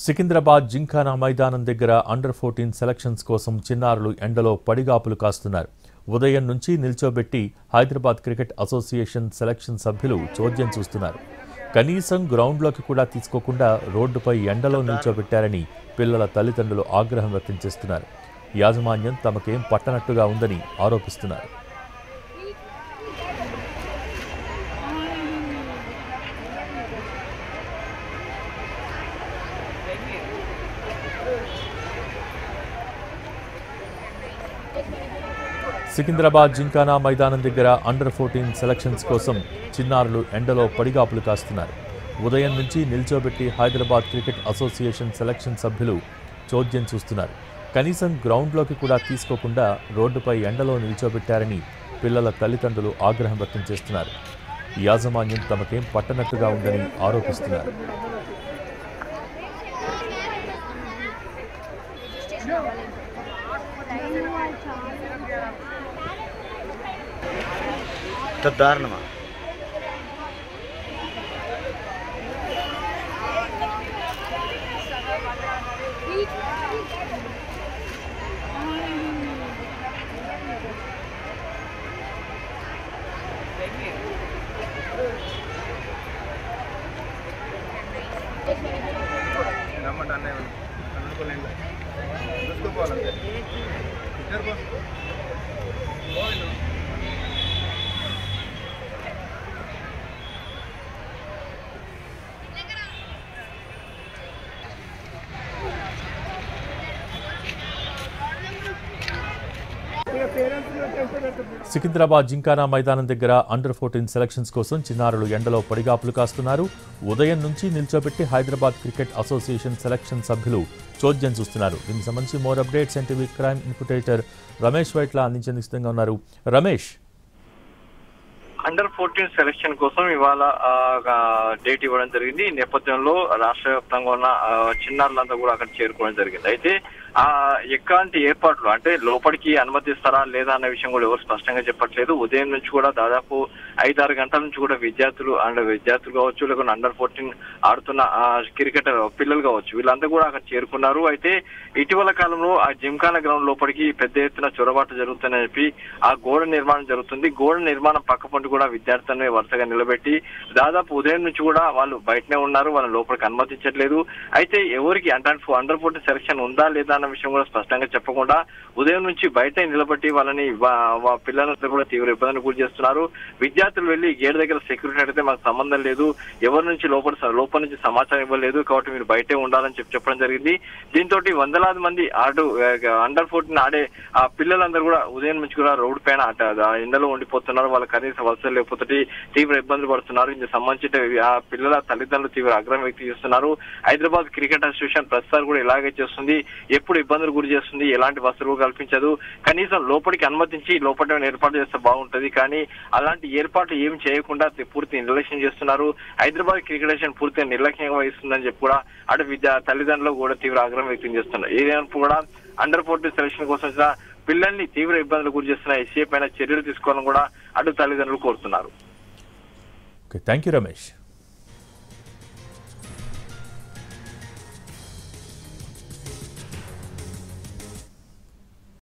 సికింద్రాబాద్ జింఖానా మైదానం దగ్గర అండర్-14 సెలక్షన్స్ కోసం చిన్నారులు ఎండలో పడిగాపులు కాస్తున్నారు. ఉదయం నుంచి నిల్చోబెట్టి హైదరాబాద్ క్రికెట్ అసోసియేషన్ సెలక్షన్ సభ్యులు చోద్యం చూస్తున్నారు. కనీసం గ్రౌండ్లోకి కూడా తీసుకోకుండా రోడ్డుపై ఎండలో నిల్చోబెట్టారని పిల్లల తల్లిదండ్రులు ఆగ్రహం వ్యక్తం చేస్తున్నారు. యాజమాన్యం తమకేం పట్టనట్టుగా ఉందని ఆరోపిస్తున్నారు. సికింద్రాబాద్ జింఖానా మైదానం దగ్గర అండర్-14 సెలక్షన్స్ కోసం చిన్నారులు ఎండలో పడిగాపులు కాస్తున్నారు. ఉదయం నుంచి నిల్చోబెట్టి హైదరాబాద్ క్రికెట్ అసోసియేషన్ సెలక్షన్ సభ్యులు చోద్యం చూస్తున్నారు. కనీసం గ్రౌండ్లోకి కూడా తీసుకోకుండా రోడ్డుపై ఎండలో నిల్చోబెట్టారని పిల్లల తల్లిదండ్రులు ఆగ్రహం వ్యక్తం చేస్తున్నారు. యాజమాన్యం తమకేం పట్టనట్టుగా ఉందని ఆరోపిస్తున్నారు. దారుణమా సికింద్రాబాద్ జింఖానా మైదానం దగ్గర అండర్-14 సెలక్షన్స్ కోసం చిన్నారులు ఎండలో పడిగాపులు కాస్తున్నారు. ఉదయం నుంచి నిల్చోబెట్టి హైదరాబాద్ క్రికెట్ అసోసియేషన్ సెలక్షన్ సభ్యులు చోద్యం చూస్తున్నారు. దీనికి సంబంధించి మోర్ అప్డేట్స్ ఎన్టీవీ క్రైమ్ ఇన్పుటేటర్ రమేష్ వైట్ల అందించేందుకు సిద్ధంగా ఉన్నారు. రమేష్, అండర్-14 సెలక్షన్ కోసం ఇవాళ డేట్ ఇవ్వడం జరిగింది. ఈ నేపథ్యంలో రాష్ట్ర వ్యాప్తంగా ఉన్న చిన్నారులంతా కూడా అక్కడ చేరుకోవడం జరిగింది. అయితే ఎట్లాంటి ఏర్పాట్లు అంటే లోపలికి అనుమతిస్తారా లేదా అన్న విషయం కూడా ఎవరు స్పష్టంగా చెప్పట్లేదు. ఉదయం నుంచి కూడా దాదాపు 5-6 గంటల నుంచి కూడా విద్యార్థులు కావచ్చు, లేకపోతే అండర్-14 ఆడుతున్న క్రికెట్ పిల్లలు కావచ్చు, వీళ్ళంతా కూడా అక్కడ చేరుకున్నారు. అయితే ఇటీవల కాలంలో ఆ జింఖానా గ్రౌండ్ లోపలికి పెద్ద ఎత్తున చొరబాటు జరుగుతుందని చెప్పి ఆ గోడ నిర్మాణం జరుగుతుంది. గోడ నిర్మాణం పక్క పొంటి కూడా విద్యార్థులను వరుసగా నిలబెట్టి దాదాపు ఉదయం నుంచి కూడా వాళ్ళు బయటనే ఉన్నారు, వాళ్ళని లోపలికి అనుమతించట్లేదు. అయితే ఎవరికి అండర్-14 సెలక్షన్ ఉందా లేదా అన్న విషయం కూడా స్పష్టంగా చెప్పకుండా ఉదయం నుంచి బయట నిలబెట్టి వాళ్ళని పిల్లలంతా కూడా తీవ్ర ఇబ్బందులు గురి చేస్తున్నారు. విద్యార్థులు వెళ్లి గేట్ దగ్గర సెక్యూరిటీ అడిగితే మాకు సంబంధం లేదు, ఎవరి నుంచి లోపల నుంచి సమాచారం ఇవ్వలేదు, కాబట్టి మీరు బయటే ఉండాలని చెప్పడం జరిగింది. దీంతో వందలాది మంది అండర్-14 ఆడే ఆ పిల్లలందరూ కూడా ఉదయం నుంచి కూడా రోడ్డు పైన ఎండలో ఉండిపోతున్నారు. వాళ్ళ కనీస వసతులు లేకపోతే తీవ్ర ఇబ్బందులు పడుతున్నారు. ఇందుకు సంబంధించిన ఆ పిల్లల తల్లిదండ్రులు తీవ్ర ఆగ్రహం వ్యక్తం చేస్తున్నారు. హైదరాబాద్ క్రికెట్ అసోసియేషన్ ప్రస్తుతాలు కూడా ఇలాగే చేస్తుంది, ఎప్పుడు ఇబ్బందులు గురి చేస్తుంది, ఎలాంటి వసతులు కల్పించదు. కనీసం లోపలికి అనుమతించి లోపల ఏర్పాటు చేస్తే బాగుంటది, కానీ అలాంటి ఏర్పాట్లు ఏమి చేయకుండా పూర్తి నిర్లక్ష్యం చేస్తున్నారు. హైదరాబాద్ క్రికెట్ అసోసియేషన్ పూర్తిగా నిర్లక్ష్యంగా వహిస్తుందని చెప్పి కూడా అటు తల్లిదండ్రులు కూడా తీవ్ర ఆగ్రహం వ్యక్తం చేస్తున్నారు. ఏదైనా కూడా అండర్-14 సెలక్షన్ కోసం వచ్చిన పిల్లల్ని తీవ్ర ఇబ్బందులు గురి చేస్తున్న ఎస్ఏ పైన చర్యలు తీసుకోవాలని కూడా అటు తల్లిదండ్రులు కోరుతున్నారు. Thank you Ramesh.